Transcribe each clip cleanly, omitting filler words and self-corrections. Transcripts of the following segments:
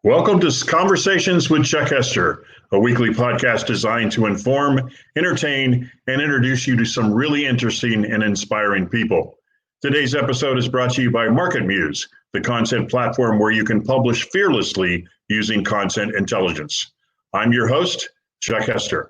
Welcome to Conversations with Chuck Hester, a weekly podcast designed to inform, entertain, and introduce you to some really interesting and inspiring people. Today's episode is brought to you by MarketMuse, the content platform where you can publish fearlessly using content intelligence. I'm your host, Chuck Hester.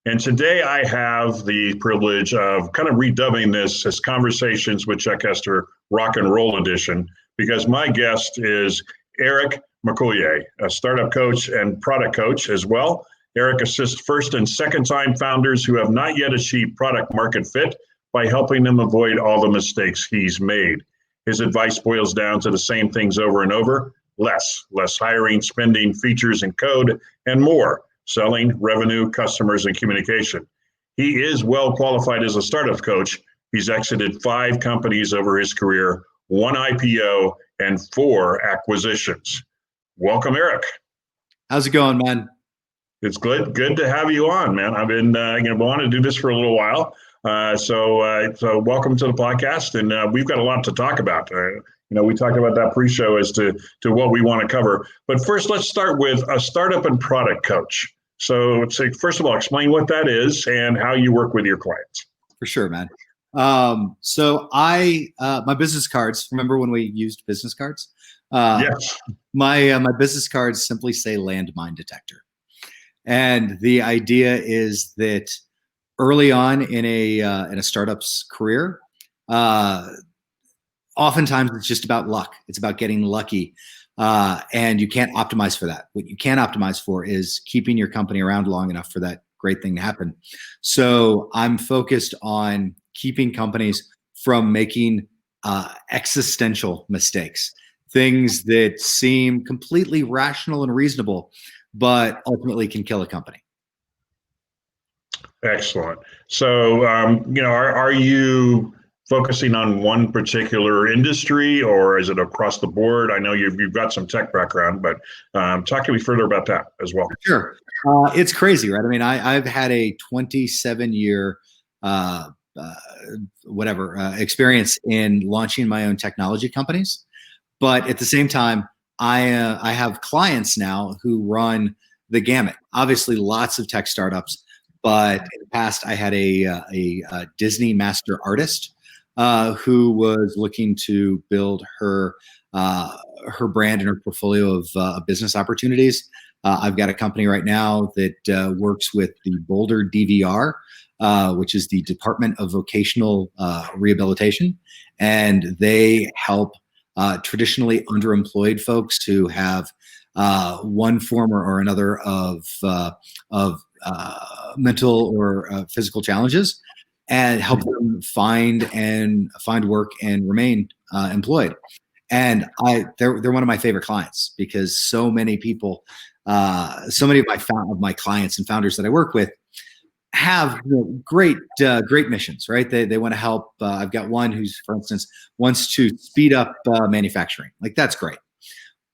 And today I have the privilege of kind of redubbing this as Conversations with Chuck Hester Rock and Roll Edition, because my guest is Eric Marcoullier, a startup coach and product coach as well. Eric assists first and second time founders who have not yet achieved product market fit by helping them avoid all the mistakes he's made. His advice boils down to the same things over and over: less hiring, spending, features and code, and more selling, revenue, customers, and communication. He is well qualified as a startup coach. He's exited 5 companies over his career, 1 IPO, and 4 acquisitions. Welcome, Eric. How's it going, man? It's good to have you on, man. I've been wanting to do this for a little while. So welcome to the podcast, and we've got a lot to talk about. We talked about that pre-show as to what we want to cover. But first, let's start with a startup and product coach. So first of all, explain what that is and how you work with your clients. For sure, man. So my business cards, remember when we used business cards? Yes. My business cards simply say landmine detector. And the idea is that early on in a startup's career, oftentimes it's just about luck. It's about getting lucky. And you can't optimize for that. What you can optimize for is keeping your company around long enough for that great thing to happen. So I'm focused on keeping companies from making existential mistakes, things that seem completely rational and reasonable, but ultimately can kill a company. Excellent. So, are you focusing on one particular industry, or is it across the board? I know you've got some tech background, but talk to me further about that as well. Sure. It's crazy, right? I mean, I've had a 27-year experience in launching my own technology companies. But at the same time, I have clients now who run the gamut. Obviously, lots of tech startups, but in the past, I had a Disney master artist who was looking to build her brand and her portfolio of business opportunities. I've got a company right now that works with the Boulder DVR, which is the Department of Vocational Rehabilitation, and they help traditionally underemployed folks who have one form or another of mental or physical challenges, and help them find work and remain employed. And they're one of my favorite clients, because so many people, so many of my clients and founders that I work with have great missions, right? They want to help. I've got one who's, for instance, wants to speed up manufacturing. Like, that's great.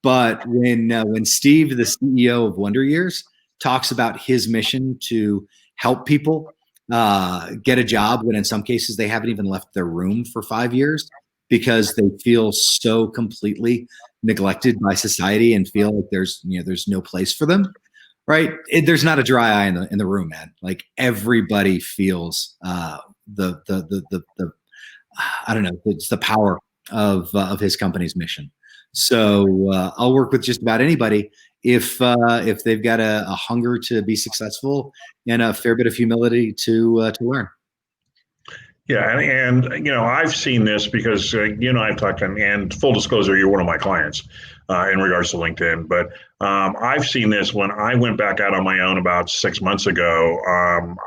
But when Steve, the CEO of Wonder Years, talks about his mission to help people get a job, when in some cases they haven't even left their room for 5 years because they feel so completely neglected by society and feel like there's no place for them. Right. There's not a dry eye in the room, man. Like, everybody feels I don't know, it's the power of his company's mission. So I'll work with just about anybody if they've got a hunger to be successful and a fair bit of humility to learn. Yeah, and I've seen this because I've talked to, and full disclosure, you're one of my clients in regards to LinkedIn. But I've seen this when I went back out on my own about 6 months ago.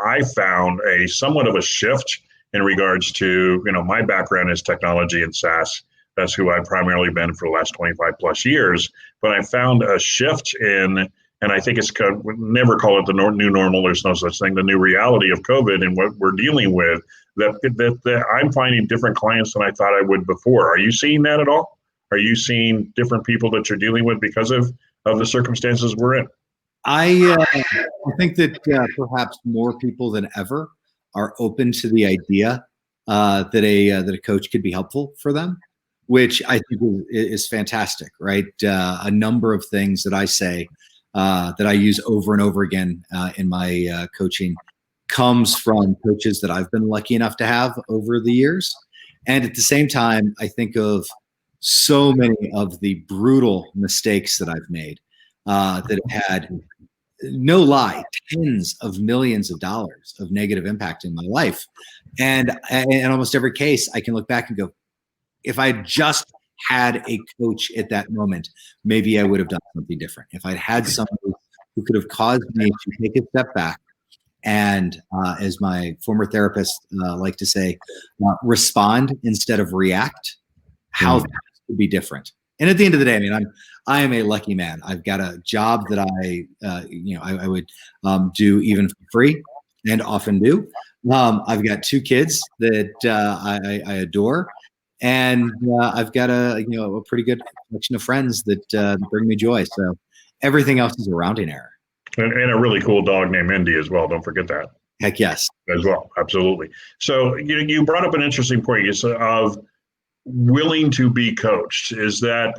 I found a somewhat of a shift in regards to my background is technology and SaaS. That's who I've primarily been for the last 25 plus years. But I found a shift in, and I think never call it the new normal. There's no such thing. The new reality of COVID and what we're dealing with. That I'm finding different clients than I thought I would before. Are you seeing that at all? Are you seeing different people that you're dealing with because of the circumstances we're in? I think that perhaps more people than ever are open to the idea that a coach could be helpful for them. which I think is fantastic, right? A number of things that I say that I use over and over again in my coaching comes from coaches that I've been lucky enough to have over the years. And at the same time, I think of so many of the brutal mistakes that I've made that have had, no lie, tens of millions of dollars of negative impact in my life. And in almost every case, I can look back and go, if I just had a coach at that moment, maybe I would have done something different. If I'd had somebody who could have caused me to take a step back and, as my former therapist like to say, respond instead of react, how things could be different. And at the end of the day, I mean, I am a lucky man. I've got a job that I would do even for free, and often do. I've got 2 kids that I adore, and I've got a pretty good collection of friends that bring me joy. So everything else is a rounding error. And a really cool dog named Indy as well. Don't forget that. Heck yes. As well, absolutely. So you brought up an interesting point. You said of willing to be coached. Is that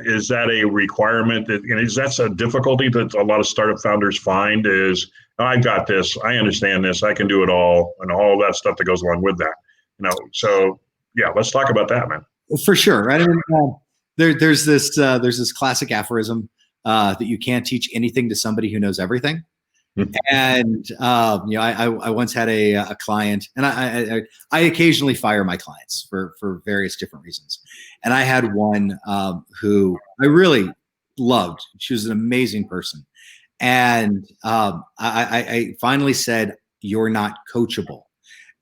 a requirement that, is that a difficulty that a lot of startup founders find? Is I've got this, I understand this, I can do it all, and all that stuff that goes along with that. So yeah, let's talk about that, man. For sure, right? I mean, there's this classic aphorism that you can't teach anything to somebody who knows everything. And I once had a client, and I occasionally fire my clients for various different reasons. And I had one who I really loved. She was an amazing person, and I finally said, "You're not coachable."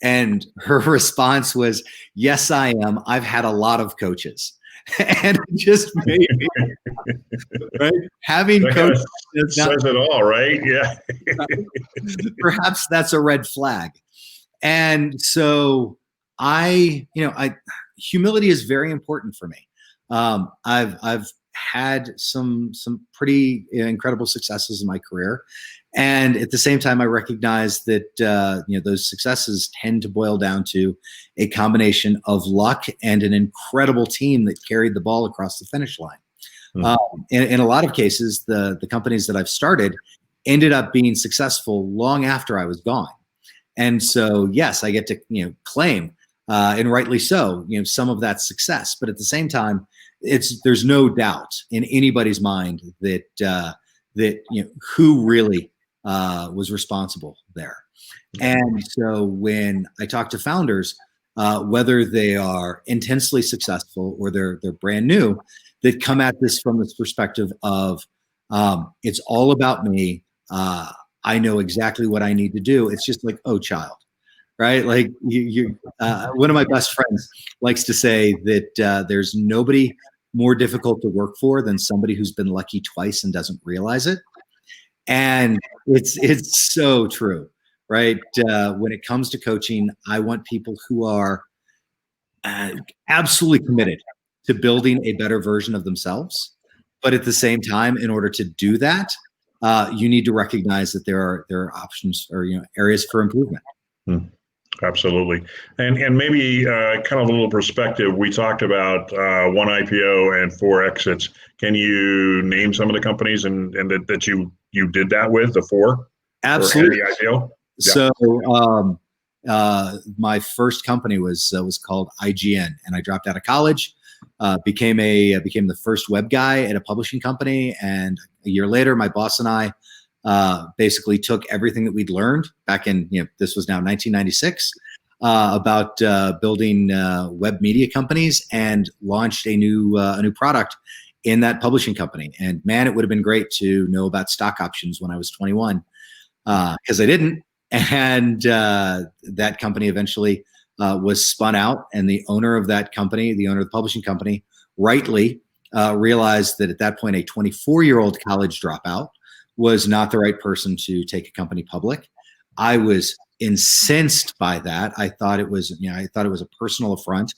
And her response was, "Yes, I am. I've had a lot of coaches." And it just made me, right? Having coaches says it all, right? Yeah. Perhaps that's a red flag. And so humility is very important for me. I've had some pretty incredible successes in my career. And at the same time, I recognize that those successes tend to boil down to a combination of luck and an incredible team that carried the ball across the finish line. In a lot of cases, the companies that I've started ended up being successful long after I was gone. And so, yes, I get to claim, and rightly so, some of that success. But at the same time, there's no doubt in anybody's mind that who really was responsible there. And so when I talk to founders, whether they are intensely successful or they're brand new, that come at this from this perspective of it's all about me. I know exactly what I need to do. It's just like, oh, child, right? Like one of my best friends likes to say that there's nobody more difficult to work for than somebody who's been lucky twice and doesn't realize it. And it's so true, right? When it comes to coaching, I want people who are absolutely committed to building a better version of themselves. But at the same time, in order to do that, you need to recognize that there are options or areas for improvement. Absolutely. And maybe kind of a little perspective. We talked about 1 IPO and 4 exits. Can you name some of the companies and that you did that with, the 4? Absolutely. The IPO? Yeah. So my first company was called IGN, and I dropped out of college, became the first web guy at a publishing company, and a year later, my boss and I basically took everything that we'd learned back in this was now 1996 about building web media companies and launched a new product in that publishing company. And man, it would have been great to know about stock options when I was 21 because I didn't. And that company eventually was spun out, and the owner of that company, the owner of the publishing company, rightly realized that at that point a 24-year-old college dropout was not the right person to take a company public. I was incensed by that. I thought it was a personal affront,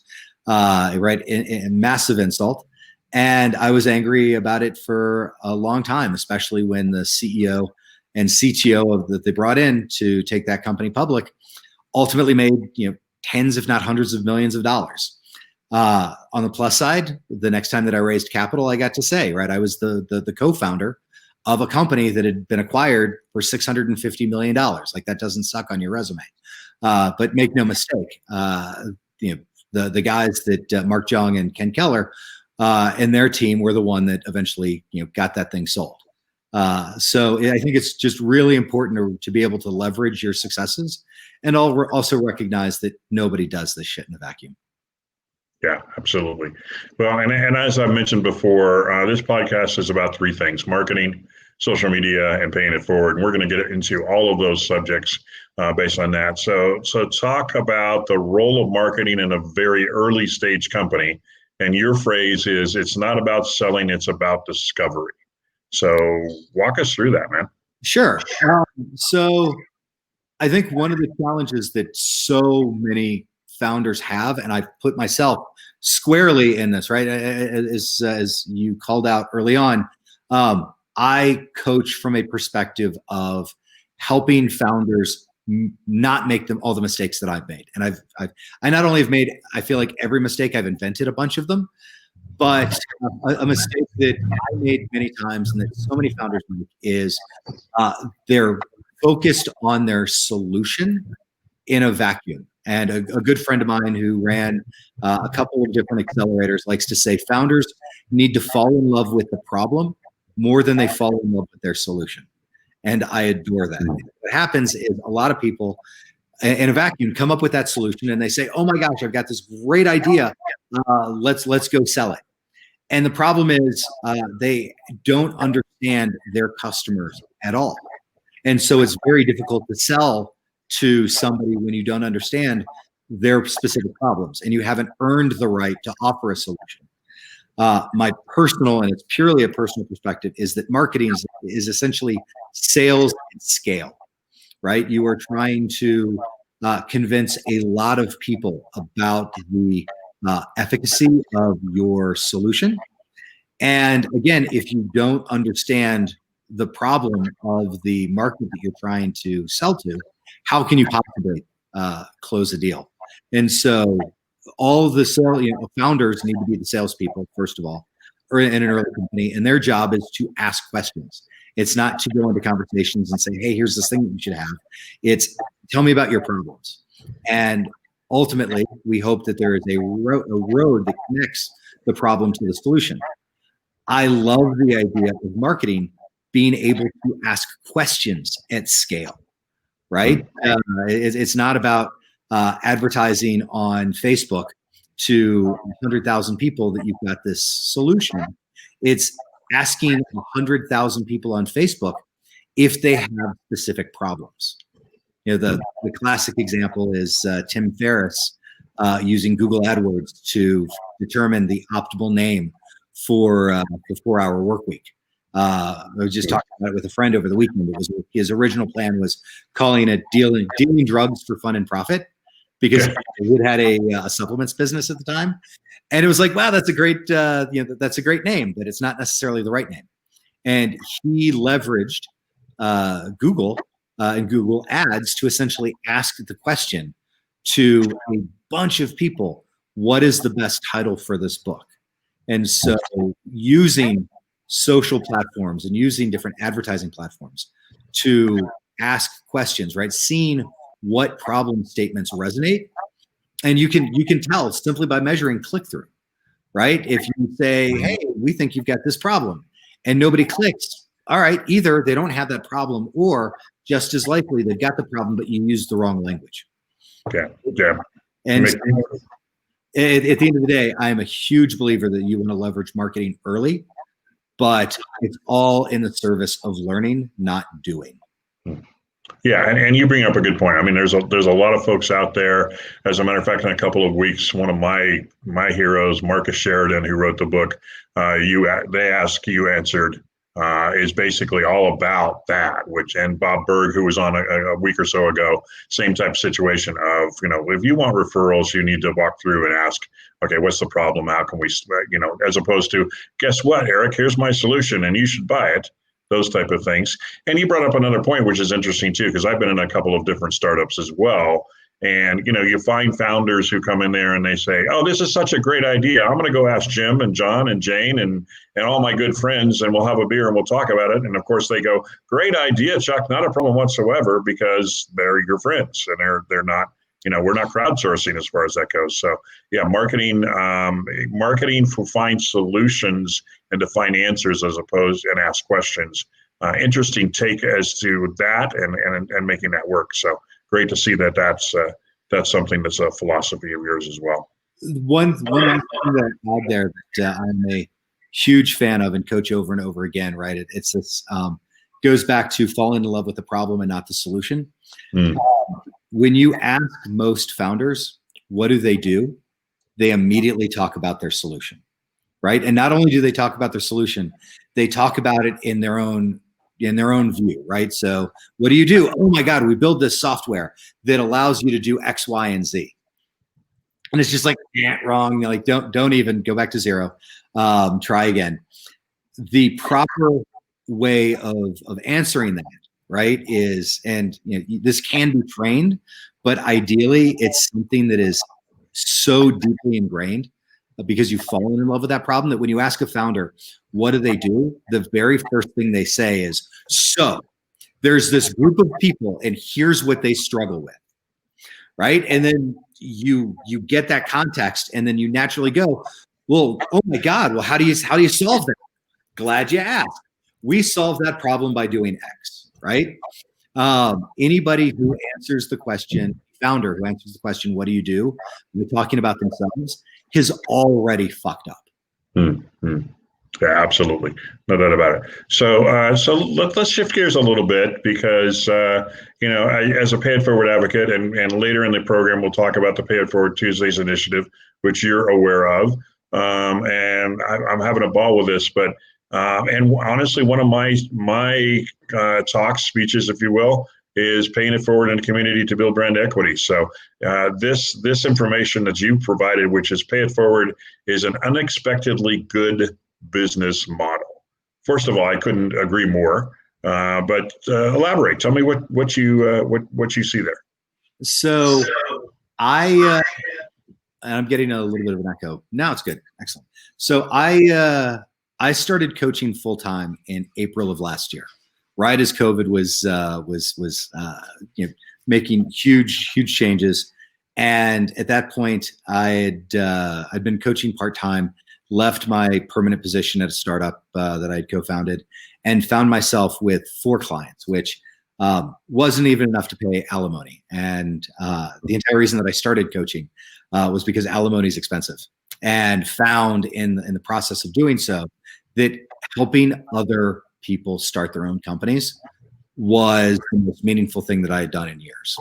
right? A massive insult. And I was angry about it for a long time, especially when the CEO and CTO that they brought in to take that company public ultimately made, tens, if not hundreds of millions of dollars. On the plus side, the next time that I raised capital, I got to say, right, I was the co-founder of a company that had been acquired for $650 million. Like, that doesn't suck on your resume. But make no mistake, the guys that Mark Jung and Ken Keller and their team were the one that eventually got that thing sold. So I think it's just really important to be able to leverage your successes, and also recognize that nobody does this shit in a vacuum. Yeah, absolutely. Well, and as I mentioned before, this podcast is about three things: marketing, social media, and paying it forward. And we're going to get into all of those subjects based on that. So talk about the role of marketing in a very early stage company. And your phrase is, it's not about selling, it's about discovery. So walk us through that, man. Sure. So I think one of the challenges that so many founders have, and I put myself squarely in this, right? As you called out early on, I coach from a perspective of helping founders not make all the mistakes that I've made. And I not only have made, I feel like every mistake, I've invented a bunch of them, but a mistake that I made many times and that so many founders make is they're focused on their solution in a vacuum. And a good friend of mine who ran a couple of different accelerators likes to say founders need to fall in love with the problem more than they fall in love with their solution. And I adore that. What happens is a lot of people in a vacuum come up with that solution and they say, oh my gosh, I've got this great idea. Let's go sell it. And the problem is they don't understand their customers at all. And so it's very difficult to sell to somebody when you don't understand their specific problems and you haven't earned the right to offer a solution. My personal, and it's purely a personal perspective, is that marketing is essentially sales at scale, right? You are trying to convince a lot of people about the efficacy of your solution. And again, if you don't understand the problem of the market that you're trying to sell to, how can you possibly close a deal? And so all of the founders need to be the salespeople, first of all, or in an early company, and their job is to ask questions. It's not to go into conversations and say, hey, here's this thing that you should have. It's tell me about your problems. And ultimately, we hope that there is a road that connects the problem to the solution. I love the idea of marketing being able to ask questions at scale, right? It's not about advertising on Facebook to 100,000 people that you've got this solution. It's asking 100,000 people on Facebook if they have specific problems. The classic example is Tim Ferriss using Google AdWords to determine the optimal name for the 4-hour work week. I was just talking about it with a friend over the weekend. His original plan was calling it dealing drugs for fun and profit, because he had a supplements business at the time. And it was like, wow, that's a great that's a great name, but it's not necessarily the right name. And he leveraged Google and Google Ads to essentially ask the question to a bunch of people, what is the best title for this book? And so using social platforms and using different advertising platforms to ask questions, right? Seeing what problem statements resonate. And you can tell simply by measuring click-through, right? If you say, hey, we think you've got this problem, and nobody clicks, all right, either they don't have that problem, or just as likely they've got the problem, but you used the wrong language. Yeah. And so, at the end of the day, I am a huge believer that you want to leverage marketing early, but it's all in the service of learning, not doing. Yeah, and you bring up a good point. I mean, there's a lot of folks out there. As a matter of fact, in a couple of weeks, one of my heroes, Marcus Sheridan, who wrote the book, They Ask, You Answered, is basically all about that. And Bob Berg, who was on a week or so ago, same type of situation of, if you want referrals, you need to walk through and ask, okay, what's the problem? How can we, as opposed to, guess what, Eric, here's my solution and you should buy it. Those type of things. And you brought up another point, which is interesting too, because I've been in a couple of different startups as well. And, you find founders who come in there and they say, oh, this is such a great idea. I'm going to go ask Jim and John and Jane and all my good friends, and we'll have a beer and we'll talk about it. And of course they go, great idea, Chuck, not a problem whatsoever, because they're your friends and they're not, we're not crowdsourcing as far as that goes. So yeah, marketing to find solutions and to find answers as opposed and ask questions. Interesting take as to that and making that work. So great to see that's something that's a philosophy of yours as well. One thing that I add there that I'm a huge fan of and coach over and over again, right? It's this goes back to falling in love with the problem and not the solution. When you ask most founders, what do? They immediately talk about their solution, right? And not only do they talk about their solution, they talk about it in their own view, right? So what do you do? Oh my God, we build this software that allows you to do X, Y, and Z. And it's just like, wrong. Like, don't even go back to zero. Try again. The proper way of answering that, right, is, and this can be trained, but ideally it's something that is so deeply ingrained because you've fallen in love with that problem that when you ask a founder, what do? The very first thing they say is, so there's this group of people and here's what they struggle with, right? And then you get that context and then you naturally go, well, oh my God, well, how do you solve that? Glad you asked. We solve that problem by doing X, right? Anybody who answers the question, founder who answers the question, what do you do? They're talking about themselves, has already fucked up. Yeah, absolutely. No doubt about it. So let's shift gears a little bit because, as a Pay It Forward advocate, and later in the program, we'll talk about the Pay It Forward Tuesdays initiative, which you're aware of. And I'm having a ball with this, but and honestly, one of my talks, speeches, if you will, is paying it forward in the community to build brand equity. So this information that you provided, which is Pay It Forward, is an unexpectedly good business model. First of all, I couldn't agree more. But elaborate. Tell me what you see there. So I'm getting a little bit of an echo. Now it's good. Excellent. So I started coaching full time in April of last year, right as COVID was making huge changes. And at that point, I'd been coaching part time, left my permanent position at a startup that I'd co-founded, and found myself with 4 clients, which wasn't even enough to pay alimony. And the entire reason that I started coaching was because alimony is expensive, and found in the process of doing so that helping other people start their own companies was the most meaningful thing that I had done in years.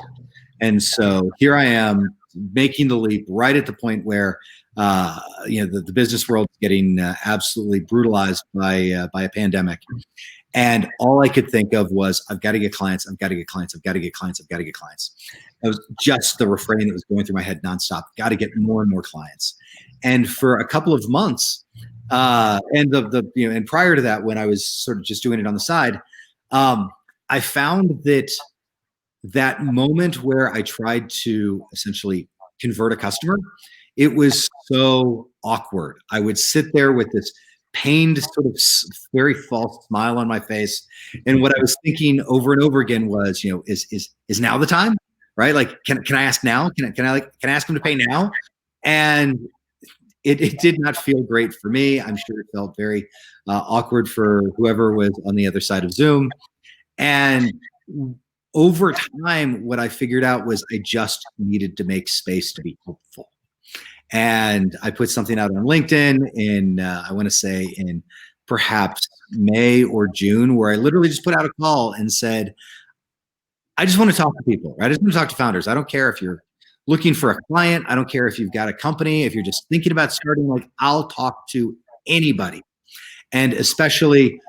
And so here I am making the leap right at the point where the business world is getting absolutely brutalized by a pandemic. And all I could think of was, I've got to get clients, I've got to get clients, I've got to get clients, I've got to get clients. That was just the refrain that was going through my head nonstop. Got to get more and more clients. And for a couple of months, and prior to that, when I was sort of just doing it on the side, I found that moment where I tried to essentially convert a customer, it was so awkward. I would sit there with this pained, sort of very false smile on my face, and what I was thinking over and over again was, is now the time, right? Like, can I ask now? Can I ask him to pay now? And it did not feel great for me. I'm sure it felt very awkward for whoever was on the other side of Zoom. And over time, what I figured out was I just needed to make space to be helpful. And I put something out on LinkedIn in, I want to say in perhaps May or June, where I literally just put out a call and said, I just want to talk to people, right? I just want to talk to founders. I don't care if you're looking for a client. I don't care if you've got a company, if you're just thinking about starting, like, I'll talk to anybody. And especially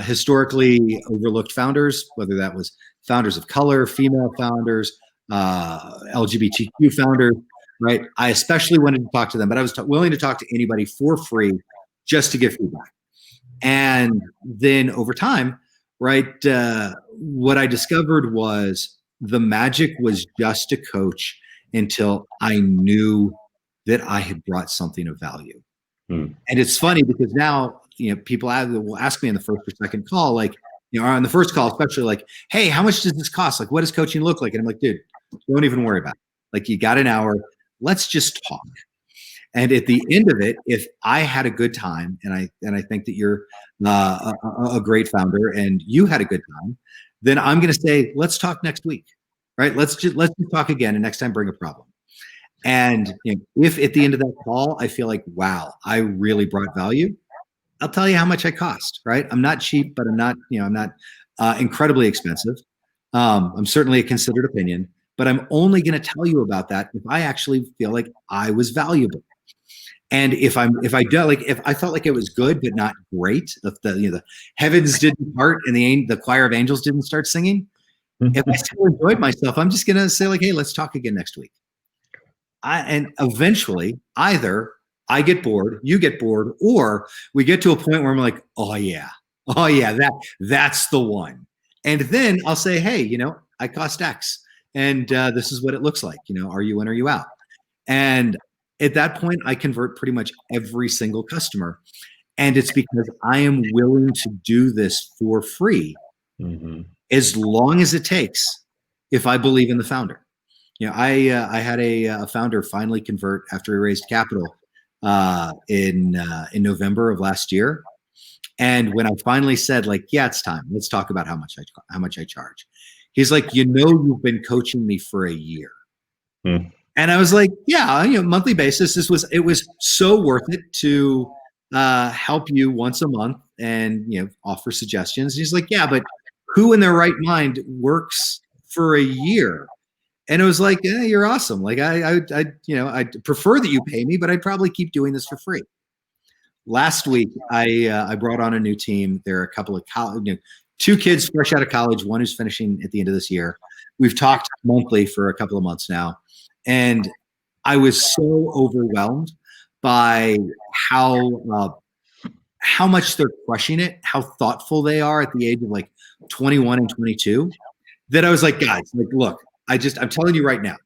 historically overlooked founders, whether that was founders of color, female founders, LGBTQ founders, right? I especially wanted to talk to them, but I was willing to talk to anybody for free just to get feedback. And then over time, right, what I discovered was the magic was just to coach until I knew that I had brought something of value. And it's funny because now, people will ask me in the first or second call, like, or on the first call, especially, like, hey, how much does this cost? Like, what does coaching look like? And I'm like, dude, don't even worry about it. Like, you got an hour. Let's just talk. And at the end of it, if I had a good time, and I think that you're a great founder and you had a good time, then I'm going to say, let's talk next week, right? Let's just talk again, and next time bring a problem. And if at the end of that call I feel like, wow, I really brought value, I'll tell you how much I cost, right? I'm not cheap, but I'm not incredibly expensive. I'm certainly a considered opinion, but I'm only going to tell you about that if I actually feel like I was valuable. And if I felt like it was good but not great, if the heavens didn't part and the choir of angels didn't start singing, if I still enjoyed myself, I'm just going to say, like, hey, let's talk again next week. And eventually, either I get bored, you get bored, or we get to a point where I'm like, oh yeah, that's the one. And then I'll say, hey, I cost X, and this is what it looks like. Are you in or are you out? And at that point, I convert pretty much every single customer, and it's because I am willing to do this for free, as long as it takes, if I believe in the founder. I had a founder finally convert after he raised capital in November of last year, and when I finally said, like, yeah, it's time, let's talk about how much I charge. He's like, you've been coaching me for a year, and I was like, yeah, monthly basis. It was so worth it to help you once a month and offer suggestions. And he's like, yeah, but who in their right mind works for a year? And it was like, yeah, you're awesome. Like I'd prefer that you pay me, but I'd probably keep doing this for free. Last week, I brought on a new team. There are a couple of two kids fresh out of college, one who's finishing at the end of this year. We've talked monthly for a couple of months now. And I was so overwhelmed by how much they're crushing it, how thoughtful they are at the age of like 21 and 22, that I was like, guys, like, look, I'm telling you right now,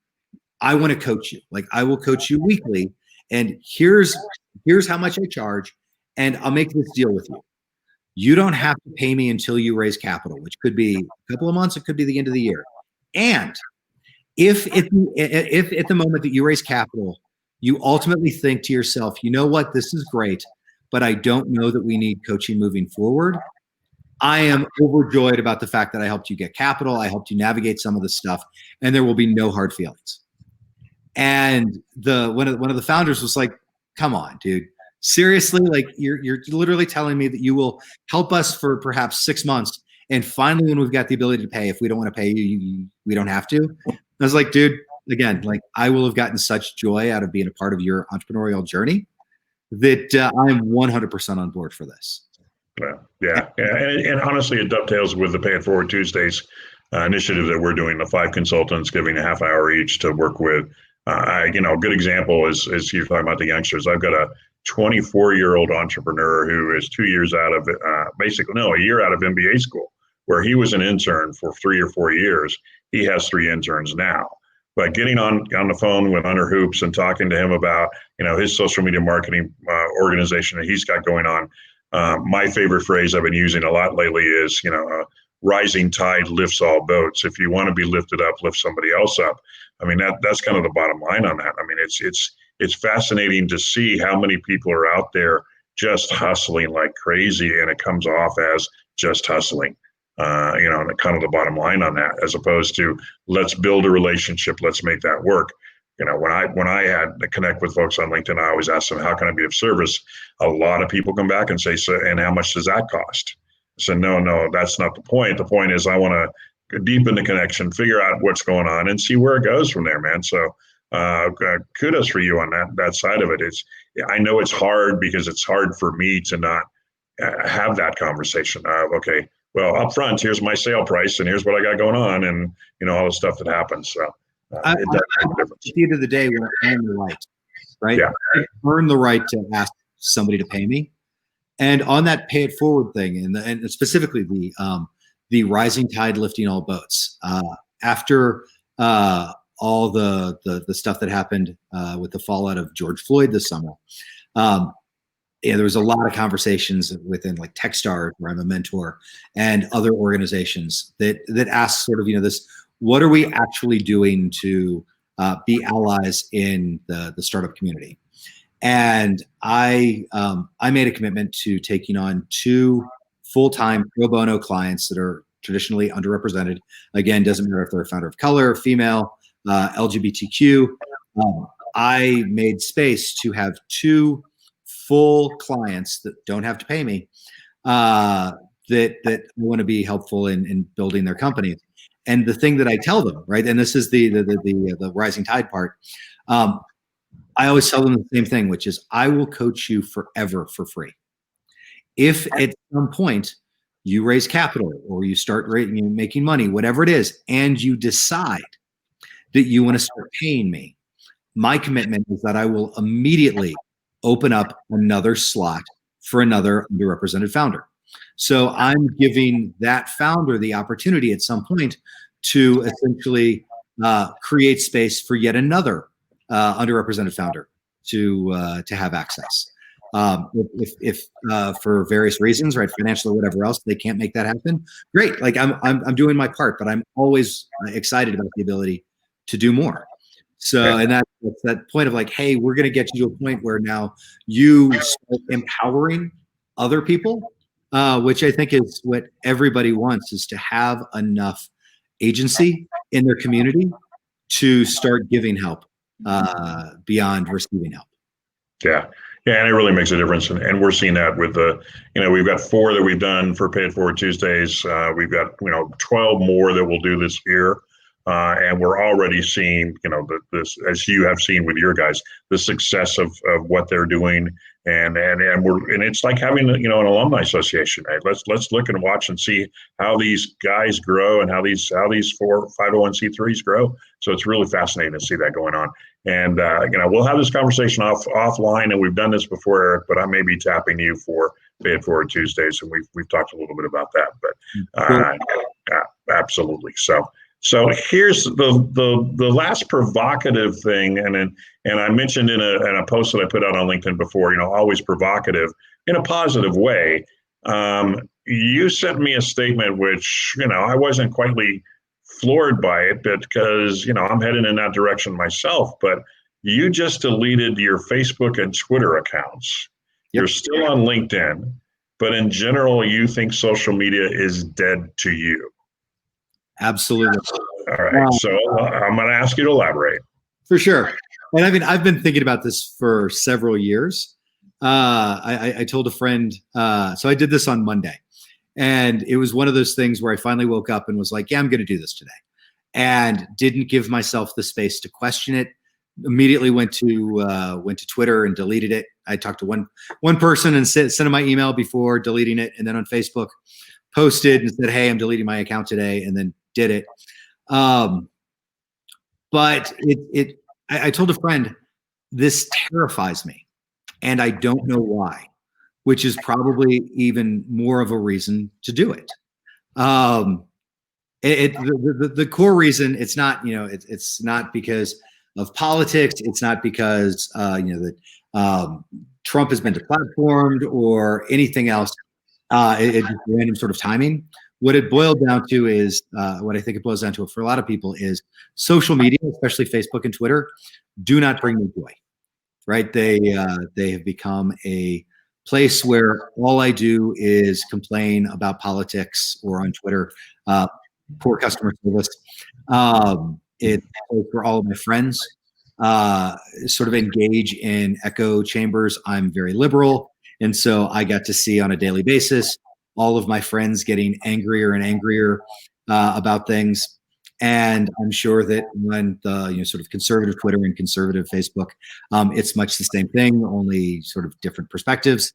I want to coach you. Like, I will coach you weekly, and here's how much I charge, and I'll make this deal with you. You don't have to pay me until you raise capital, which could be a couple of months, it could be the end of the year. And if at the moment that you raise capital, you ultimately think to yourself, you know what, this is great, but I don't know that we need coaching moving forward, I am overjoyed about the fact that I helped you get capital. I helped you navigate some of this stuff, and there will be no hard feelings. And one of the founders was like, come on, dude, seriously? Like, you're literally telling me that you will help us for perhaps 6 months, and finally, when we've got the ability to pay, if we don't want to pay you, we don't have to. I was like, dude, again, like, I will have gotten such joy out of being a part of your entrepreneurial journey that I'm 100% on board for this. Yeah. And honestly, it dovetails with the Pay It Forward Tuesdays initiative that we're doing, the 5 consultants giving a half hour each to work with. A good example is you're talking about the youngsters. I've got a 24-year-old entrepreneur who is 2 years out of a year out of MBA school, where he was an intern for 3 or 4 years. He has 3 interns now. But getting on the phone with Under Hoops and talking to him about his social media marketing organization that he's got going on. My favorite phrase I've been using a lot lately is, rising tide lifts all boats. If you want to be lifted up, lift somebody else up. I mean, that's kind of the bottom line on that. I mean, it's fascinating to see how many people are out there just hustling like crazy, and it comes off as just hustling. And kind of the bottom line on that, as opposed to let's build a relationship, let's make that work. When I had to connect with folks on LinkedIn, I always ask them, how can I be of service? A lot of people come back and say, so, and how much does that cost? I said, no, that's not the point. The point is I want to deepen the connection, figure out what's going on, and see where it goes from there, man. So kudos for you on that side of it. I know it's hard because it's hard for me to not have that conversation. Okay, well, up front, here's my sale price, and here's what I got going on, and all the stuff that happens. So. At the end of the day, when I earn the right? Yeah. I earn the right to ask somebody to pay me. And on that pay it forward thing, and specifically the rising tide lifting all boats, after all the stuff that happened with the fallout of George Floyd this summer, there was a lot of conversations within like Techstars, where I'm a mentor, and other organizations that ask sort of, this, what are we actually doing to be allies in the startup community? And I made a commitment to taking on 2 full-time pro bono clients that are traditionally underrepresented. Again, doesn't matter if they're a founder of color, female, LGBTQ. I made space to have 2 full clients that don't have to pay me, that want to be helpful in building their companies. And the thing that I tell them, right, and this is the rising tide part, I always tell them the same thing, which is I will coach you forever for free. If at some point you raise capital or you start making money, whatever it is, and you decide that you want to start paying me, my commitment is that I will immediately open up another slot for another underrepresented founder. So I'm giving that founder the opportunity at some point to essentially create space for yet another underrepresented founder to have access. If for various reasons, right, financial or whatever else, they can't make that happen, great. Like I'm doing my part, but I'm always excited about the ability to do more. So, and that's that point of like, hey, we're going to get you to a point where now you start empowering other people, which I think is what everybody wants, is to have enough agency in their community to start giving help beyond receiving help. Yeah. Yeah, and it really makes a difference. And we're seeing that with we've got 4 that we've done for Pay It Forward Tuesdays. We've got, 12 more that we'll do this year. And we're already seeing, this, as you have seen with your guys, the success of what they're doing, and it's like having an alumni association. Right? Let's look and watch and see how these guys grow and how these 4 501c3s grow. So it's really fascinating to see that going on. And we'll have this conversation offline, and we've done this before, Eric. But I may be tapping you for Pay It Forward Tuesdays, and we've talked a little bit about that. But absolutely. So here's the last provocative thing, and I mentioned in a post that I put out on LinkedIn before, always provocative in a positive way. You sent me a statement which, I wasn't quite floored by it, because, I'm heading in that direction myself, but you just deleted your Facebook and Twitter accounts. Yep. You're still on LinkedIn, but in general, you think social media is dead to you. Absolutely. All right. So I'm going to ask you to elaborate. For sure. And I mean, I've been thinking about this for several years. I told a friend, so I did this on Monday, and it was one of those things where I finally woke up and was like, yeah, I'm going to do this today, and didn't give myself the space to question it. Immediately went to Twitter and deleted it. I talked to one person and sent them my email before deleting it. And then on Facebook posted and said, hey, I'm deleting my account today, and then did it. But I told a friend, this terrifies me, and I don't know why, which is probably even more of a reason to do it. The core reason, it's not, it's not because of politics. It's not because, that Trump has been deplatformed or anything else. It's random sort of timing. What it boiled down to is, what I think it boils down to for a lot of people is social media, especially Facebook and Twitter, do not bring me joy, right? They have become a place where all I do is complain about politics, or on Twitter, poor customer service. It's where all of my friends sort of engage in echo chambers. I'm very liberal, and so I got to see on a daily basis all of my friends getting angrier and angrier about things. And I'm sure that when the sort of conservative Twitter and conservative Facebook, it's much the same thing, only sort of different perspectives.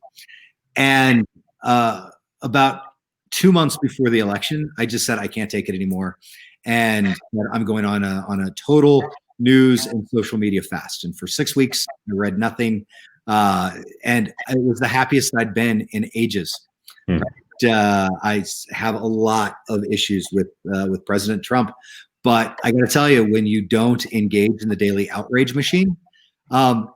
And about 2 months before the election, I just said I can't take it anymore, and I'm going on a total news and social media fast. And for 6 weeks, I read nothing, and it was the happiest I'd been in ages. I have a lot of issues with President Trump, But I got to tell you, when you don't engage in the daily outrage machine,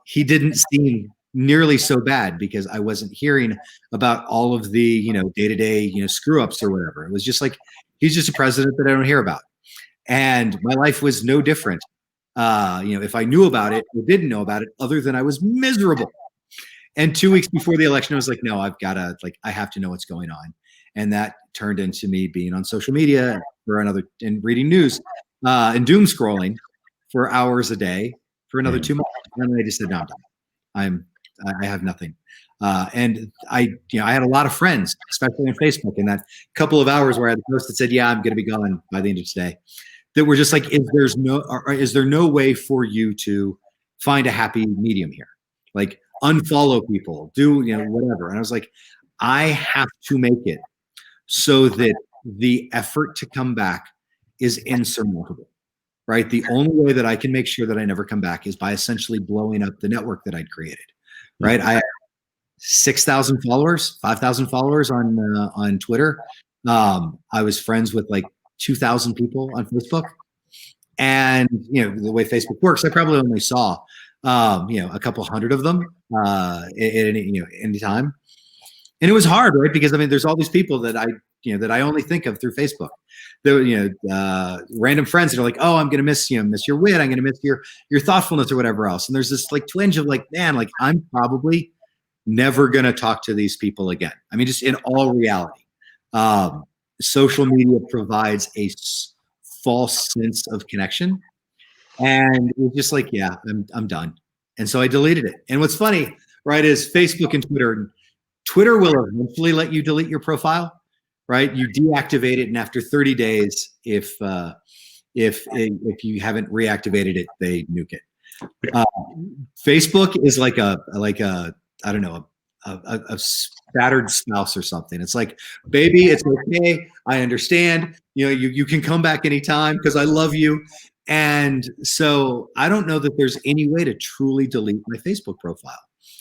he didn't seem nearly so bad because I wasn't hearing about all of the, day-to-day, screw ups or whatever. It was just like, he's just a president that I don't hear about. And my life was no different. If I knew about it or didn't know about it, other than I was miserable. And 2 weeks before the election, I was like, no, I have to know what's going on. And that turned into me being on social media and reading news and doom scrolling for hours a day for another 2 months. And I just said, no, I'm done. I have nothing. And I had a lot of friends, especially on Facebook, in that couple of hours where I had a post that said, yeah, I'm going to be gone by the end of today, that were just like, is there no way for you to find a happy medium here? Like, unfollow people, do whatever. And I was like, I have to make it so that the effort to come back is insurmountable, right? The only way that I can make sure that I never come back is by essentially blowing up the network that I'd created, right? I have 6,000 followers, 5,000 followers on Twitter. I was friends with like 2,000 people on Facebook. And, the way Facebook works, I probably only saw a couple hundred of them at any time. And it was hard, right? Because there's all these people that I only think of through Facebook. Random friends that are like, oh, I'm gonna miss your wit, I'm gonna miss your thoughtfulness or whatever else. And there's this like twinge of like, man, like I'm probably never gonna talk to these people again. Just in all reality, social media provides a false sense of connection. And it was just like, yeah, I'm done. And so I deleted it. And what's funny, right, is Facebook and Twitter will eventually let you delete your profile, right? You deactivate it, and after 30 days, if you haven't reactivated it, they nuke it. Facebook is like a I don't know, a battered spouse or something. It's like, baby, it's okay. I understand. You can come back anytime because I love you. And so I don't know that there's any way to truly delete my Facebook profile.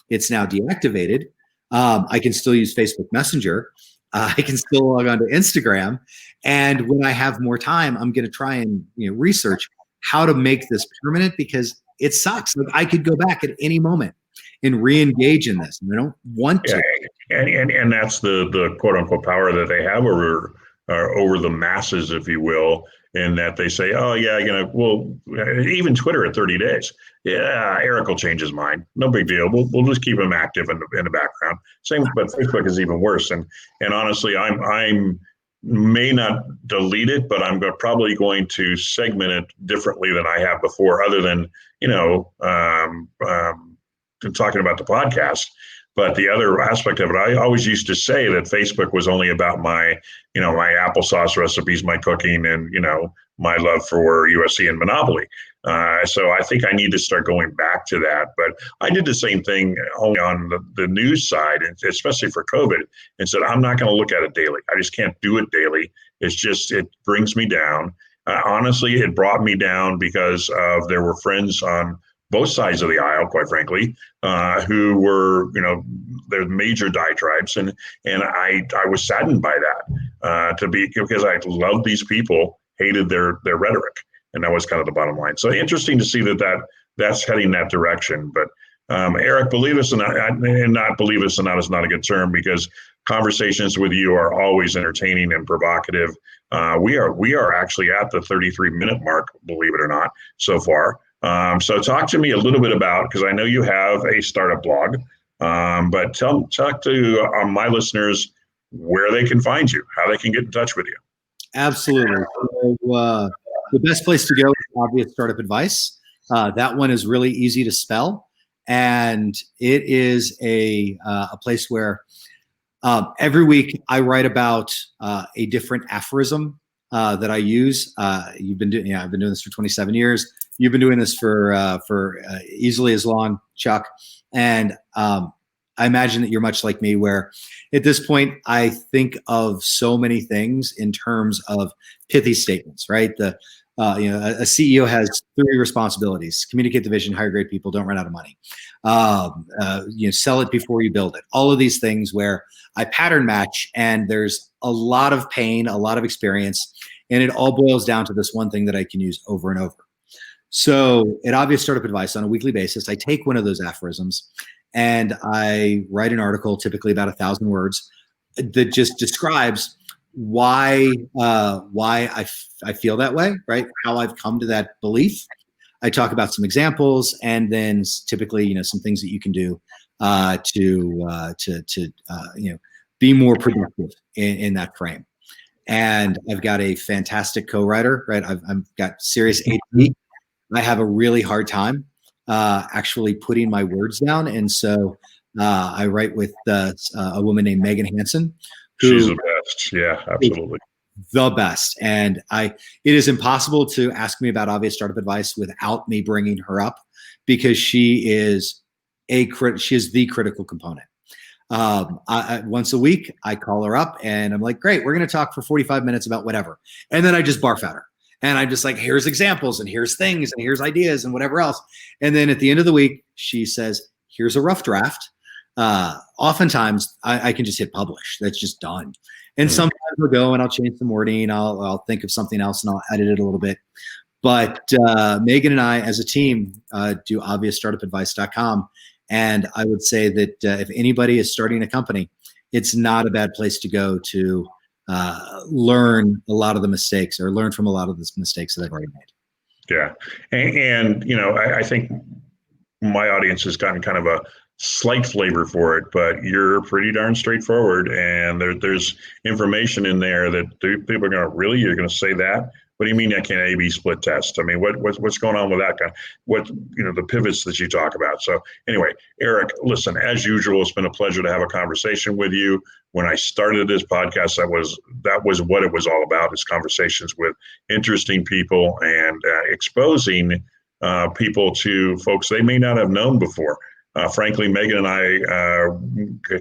It's now deactivated. I can still use Facebook Messenger. I can still log on to Instagram. And when I have more time, I'm going to try and research how to make this permanent, because it sucks. Like, I could go back at any moment and re-engage in this, and I don't want to. And that's the quote unquote power that they have over the masses, if you will, in that they say, oh yeah, even Twitter at 30 days. Yeah, Eric will change his mind. No big deal. We'll just keep him active in the background. Same, but Facebook is even worse. And honestly, I'm may not delete it, but I'm probably going to segment it differently than I have before, other than talking about the podcast. But the other aspect of it, I always used to say that Facebook was only about my applesauce recipes, my cooking, and my love for USC and Monopoly. So I think I need to start going back to that. But I did the same thing only on the news side, especially for COVID, and said, I'm not going to look at it daily. I just can't do it daily. It brings me down. Honestly, it brought me down because there were friends on both sides of the aisle, quite frankly, who were, they're major diatribes, and I was saddened by that because I loved these people, hated their rhetoric, and that was kind of the bottom line. So interesting to see that's heading that direction. But Eric, believe us or not, and not believe us or not is not a good term, because conversations with you are always entertaining and provocative. We are actually at the 33-minute mark, believe it or not, so far. So talk to me a little bit about, because I know you have a startup blog, but talk to my listeners where they can find you, how they can get in touch with you. Absolutely. So, the best place to go is Obvious Startup Advice. That one is really easy to spell, and it is a place where every week I write about a different aphorism that I use. I've been doing this for 27 years. You've been doing this for easily as long, Chuck. And I imagine that you're much like me, where at this point I think of so many things in terms of pithy statements, right? A CEO has 3 responsibilities: communicate the vision, hire great people, don't run out of money. Sell it before you build it. All of these things where I pattern match, and there's a lot of pain, a lot of experience, And it all boils down to this one thing that I can use over and over. So at Obvious Startup Advice, on a weekly basis, I take one of those aphorisms and I write an article, typically about 1,000 words, that just describes why I feel that way, right? How I've come to that belief. I talk about some examples, and then typically, some things that you can do to be more productive in that frame. And I've got a fantastic co-writer, right? I've got serious ADD. I have a really hard time actually putting my words down, and so I write with a woman named Megan Hansen. She's the best. Yeah, absolutely. The best. And it is impossible to ask me about Obvious Startup Advice without me bringing her up, because she is the critical component. Once a week, I call her up and I'm like, great, we're going to talk for 45 minutes about whatever. And then I just barf at her. And I'm just like, here's examples and here's things and here's ideas and whatever else. And then at the end of the week, she says, here's a rough draft. Oftentimes I can just hit publish. That's just done. And sometimes I'll go and I'll change some wording. I'll think of something else and I'll edit it a little bit. But Megan and I, as a team, do obvioustartupadvice.com. And I would say that if anybody is starting a company, it's not a bad place to go to learn a lot of the mistakes, or learn from a lot of the mistakes that I've already made. Yeah. And I think my audience has gotten kind of a slight flavor for it, but you're pretty darn straightforward, and there's information in there that people are going to, really, you're going to say that? What do you mean I can't A/B split test? I mean, what's going on with that kind? The pivots that you talk about. So anyway, Eric, listen, as usual, it's been a pleasure to have a conversation with you. When I started this podcast, that was what it was all about, is conversations with interesting people and exposing people to folks they may not have known before. Frankly, Megan and I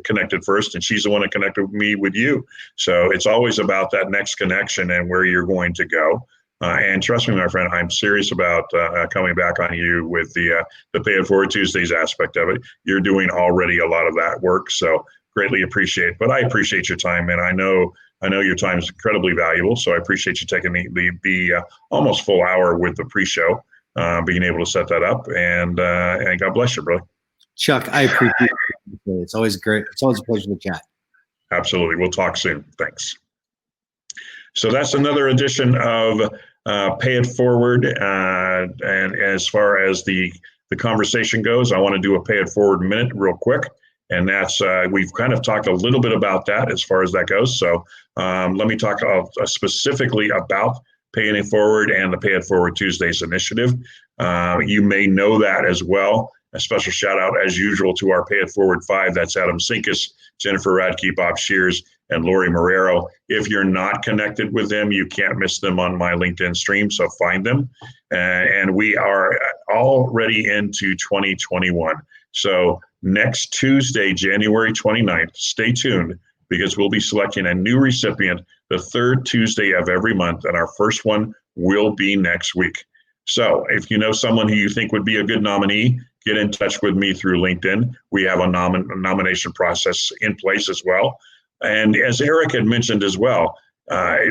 connected first, and she's the one that connected me with you. So it's always about that next connection and where you're going to go. And trust me, my friend, I'm serious about coming back on you with the Pay It Forward Tuesdays aspect of it. You're doing already a lot of that work, so greatly appreciate. But I appreciate your time, and I know your time is incredibly valuable. So I appreciate you taking the almost full hour with the pre-show, being able to set that up, and God bless you, brother. Chuck, I appreciate it. It's always great. It's always a pleasure to chat. Absolutely. We'll talk soon. Thanks. So that's another edition of Pay It Forward. And as far as the conversation goes, I want to do a Pay It Forward minute real quick. And that's, we've kind of talked a little bit about that as far as that goes. So let me talk specifically about Paying It Forward and the Pay It Forward Tuesdays initiative. You may know that as well. A special shout out, as usual, to our Pay It Forward 5. That's Adam Sinkus, Jennifer Radke, Bob Shears, and Lori Marrero. If you're not connected with them, you can't miss them on my LinkedIn stream, so find them. And we are already into 2021. So next Tuesday, January 29th, stay tuned, because we'll be selecting a new recipient the third Tuesday of every month, and our first one will be next week. So if you know someone who you think would be a good nominee, get in touch with me through LinkedIn. We have a nomination process in place as well. And as Eric had mentioned as well,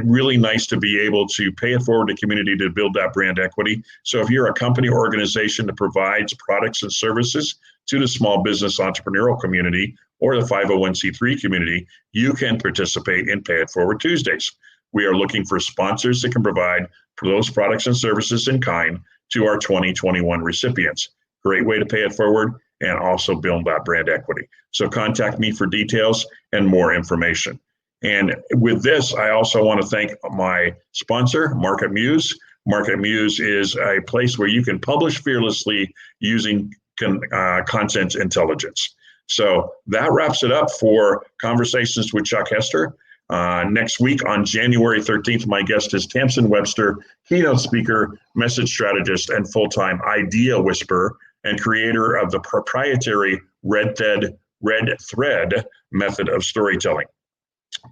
really nice to be able to pay it forward to community to build that brand equity. So if you're a company or organization that provides products and services to the small business entrepreneurial community or the 501c3 community, you can participate in Pay It Forward Tuesdays. We are looking for sponsors that can provide those products and services in kind to our 2021 recipients. Great way to pay it forward and also build that brand equity. So contact me for details and more information. And with this, I also want to thank my sponsor, Market Muse. Market Muse is a place where you can publish fearlessly using content intelligence. So that wraps it up for Conversations with Chuck Hester. Next week on January 13th, my guest is Tamsin Webster, keynote speaker, message strategist, and full-time idea whisperer, and creator of the proprietary Red Thread method of storytelling.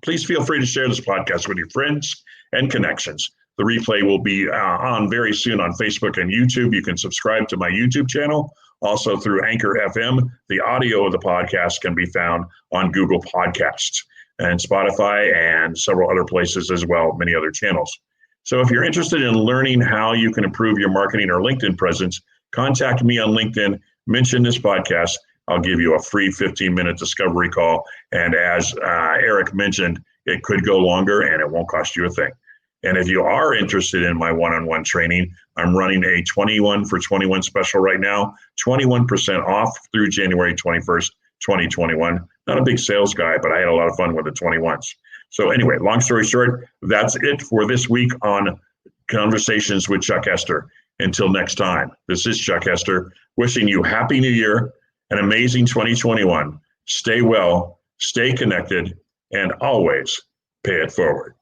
Please feel free to share this podcast with your friends and connections. The replay will be on very soon on Facebook and YouTube. You can subscribe to my YouTube channel. Also through Anchor FM, the audio of the podcast can be found on Google Podcasts and Spotify and several other places as well, many other channels. So if you're interested in learning how you can improve your marketing or LinkedIn presence, contact me on LinkedIn, mention this podcast. I'll give you a free 15-minute discovery call. And as Eric mentioned, it could go longer and it won't cost you a thing. And if you are interested in my one-on-one training, I'm running a 21 for 21 special right now, 21% off through January 21st, 2021. Not a big sales guy, but I had a lot of fun with the 21s. So anyway, long story short, that's it for this week on Conversations with Chuck Hester. Until next time, this is Chuck Hester wishing you Happy New Year, an amazing 2021. Stay well, stay connected, and always pay it forward.